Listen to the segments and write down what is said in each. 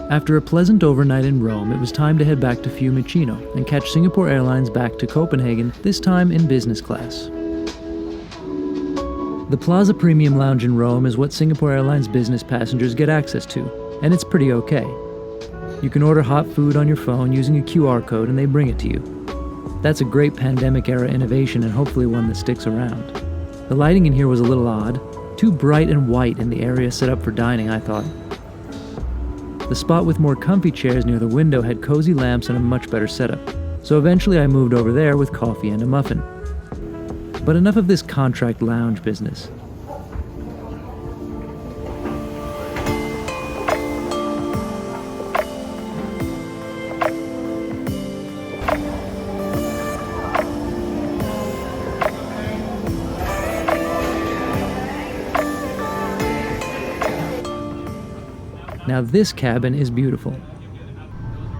After a pleasant overnight in Rome, it was time to head back to Fiumicino and catch Singapore Airlines back to Copenhagen, this time in business class. The Plaza Premium lounge in Rome is what Singapore Airlines business passengers get access to, and it's pretty okay. You can order hot food on your phone using a QR code and they bring it to you. That's a great pandemic-era innovation and hopefully one that sticks around. The lighting in here was a little odd, too bright and white in the area set up for dining, I thought. The spot with more comfy chairs near the window had cozy lamps and a much better setup, so eventually I moved over there with coffee and a muffin. But enough of this contract lounge business. Now this cabin is beautiful.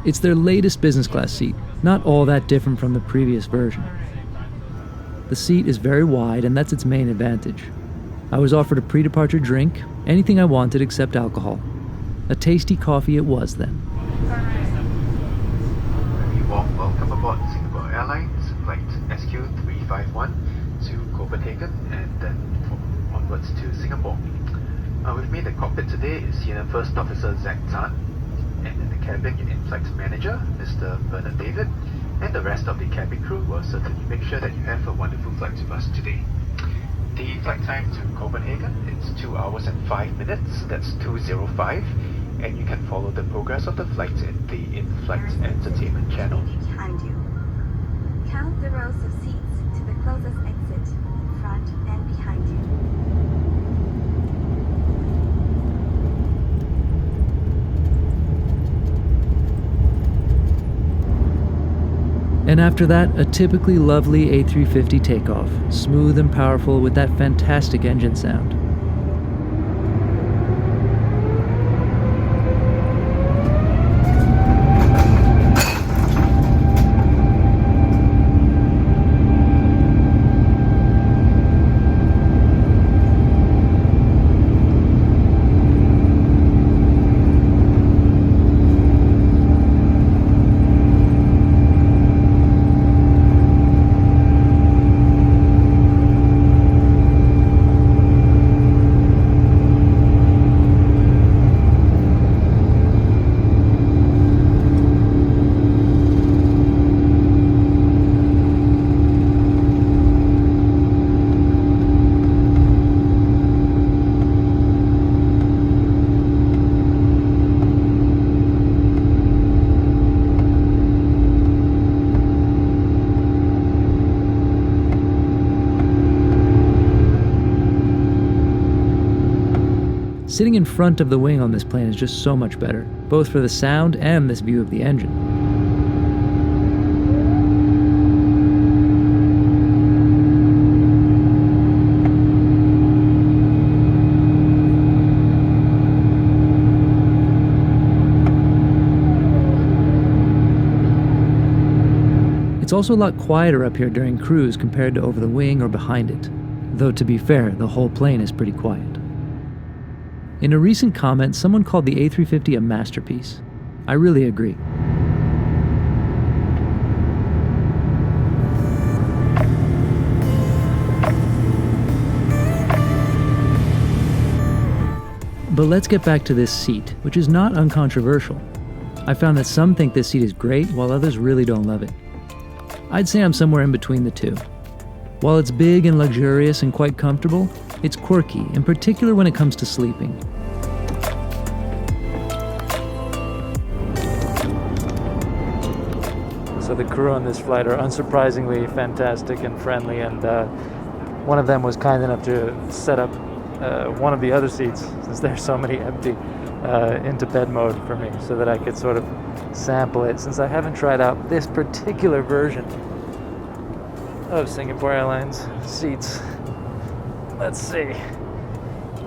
It's their latest business class seat, not all that different from the previous version. The seat is very wide and that's its main advantage. I was offered a pre-departure drink, anything I wanted except alcohol. A tasty coffee it was then. Very warm welcome aboard Singapore Airlines flight SQ351 to Copenhagen and then onwards to Singapore. With me in the cockpit today is Senior First Officer Zach Tan, and in the cabin your in-flight manager, Mr. Bernard David, and the rest of the cabin crew will certainly make sure that you have a wonderful flight with us today. The flight time to Copenhagen is 2 hours and 5 minutes, that's 2:05, and you can follow the progress of the flight in the in-flight entertainment channel. Behind you. Count the rows of seats to the closest exit, in front and behind you. And after that, a typically lovely A350 takeoff, smooth and powerful with that fantastic engine sound. Sitting in front of the wing on this plane is just so much better, both for the sound and this view of the engine. It's also a lot quieter up here during cruise compared to over the wing or behind it, though to be fair, the whole plane is pretty quiet. In a recent comment, someone called the A350 a masterpiece. I really agree. But let's get back to this seat, which is not uncontroversial. I found that some think this seat is great, while others really don't love it. I'd say I'm somewhere in between the two. While it's big and luxurious and quite comfortable, it's quirky, in particular when it comes to sleeping. So the crew on this flight are unsurprisingly fantastic and friendly, and one of them was kind enough to set up one of the other seats, since there's so many empty, into bed mode for me, so that I could sort of sample it, since I haven't tried out this particular version of Singapore Airlines seats. Let's see.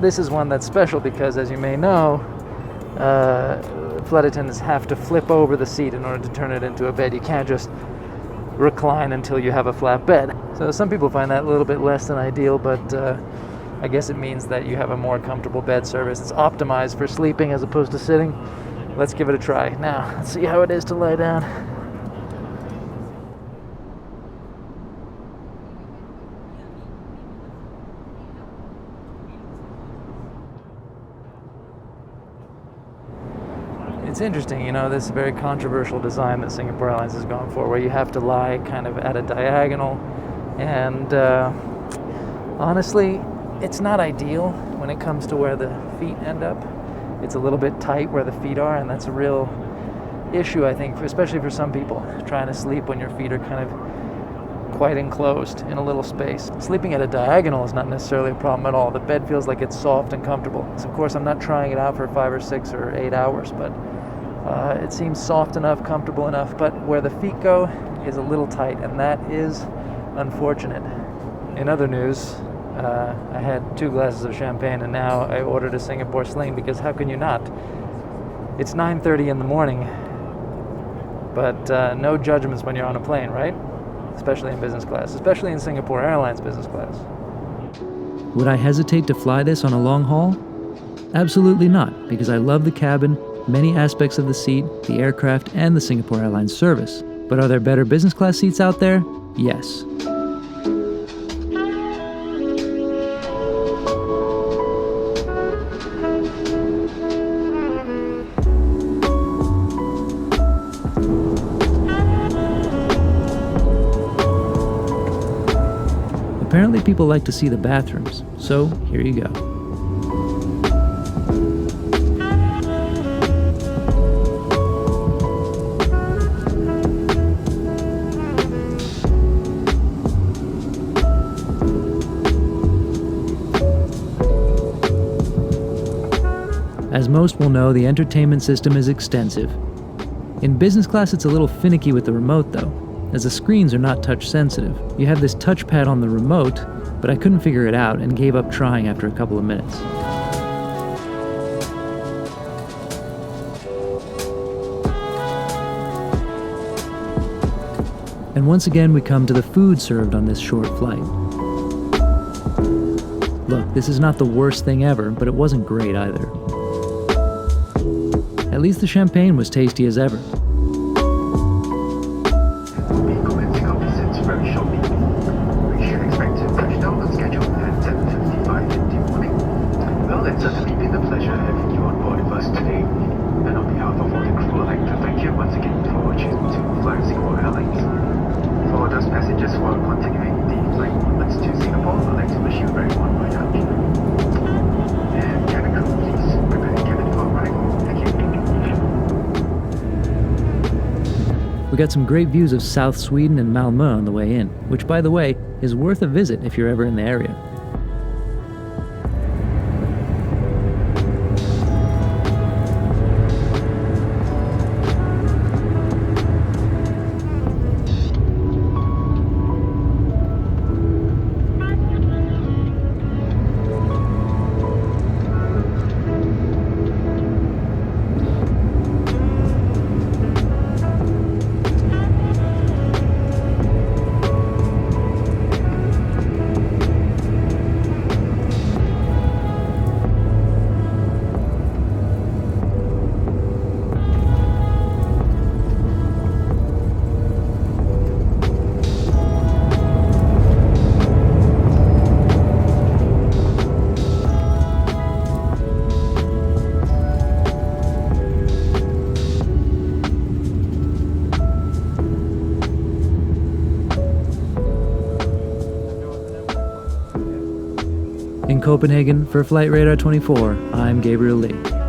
This is one that's special because, as you may know, flight attendants have to flip over the seat in order to turn it into a bed. You can't just recline until you have a flat bed. So some people find that a little bit less than ideal, but I guess it means that you have a more comfortable bed service. It's optimized for sleeping as opposed to sitting, let's give it a try. Now, let's see how it is to lie down. It's interesting, you know, this very controversial design that Singapore Airlines has gone for, where you have to lie kind of at a diagonal, and honestly, it's not ideal when it comes to where the feet end up. It's a little bit tight where the feet are, and that's a real issue, I think, especially for some people, trying to sleep when your feet are kind of quite enclosed in a little space. Sleeping at a diagonal is not necessarily a problem at all. The bed feels like it's soft and comfortable. So of course, I'm not trying it out for 5 or 6 or 8 hours, but it seems soft enough, comfortable enough, but where the feet go is a little tight, and that is unfortunate. In other news, I had 2 glasses of champagne, and now I ordered a Singapore Sling, because how can you not? It's 9:30 in the morning, but no judgments when you're on a plane, right? Especially in business class, especially in Singapore Airlines business class. Would I hesitate to fly this on a long haul? Absolutely not, because I love the cabin, many aspects of the seat, the aircraft, and the Singapore Airlines service. But are there better business class seats out there? Yes. Apparently people like to see the bathrooms, so here you go. As most will know, the entertainment system is extensive. In business class, it's a little finicky with the remote though, as the screens are not touch sensitive. You have this touchpad on the remote, but I couldn't figure it out and gave up trying after a couple of minutes. And once again, we come to the food served on this short flight. Look, this is not the worst thing ever, but it wasn't great either. At least the champagne was tasty as ever. We'll be commencing our visits very shortly. We should expect to touch down on schedule at 7:55 in the morning. Well, it's certainly been a pleasure having you on board with us today. And on behalf of all the crew, I'd like to thank you once again for choosing to fly Singapore Airlines. For those passengers who are continuing the flight onwards to Singapore, I'd like to wish you a very warm voyage. And cabin crew, please prepare the cabin for arrival. Thank you. We got some great views of South Sweden and Malmö on the way in, which, by the way, is worth a visit if you're ever in the area. In Copenhagen, for Flight Radar 24, I'm Gabriel Lee.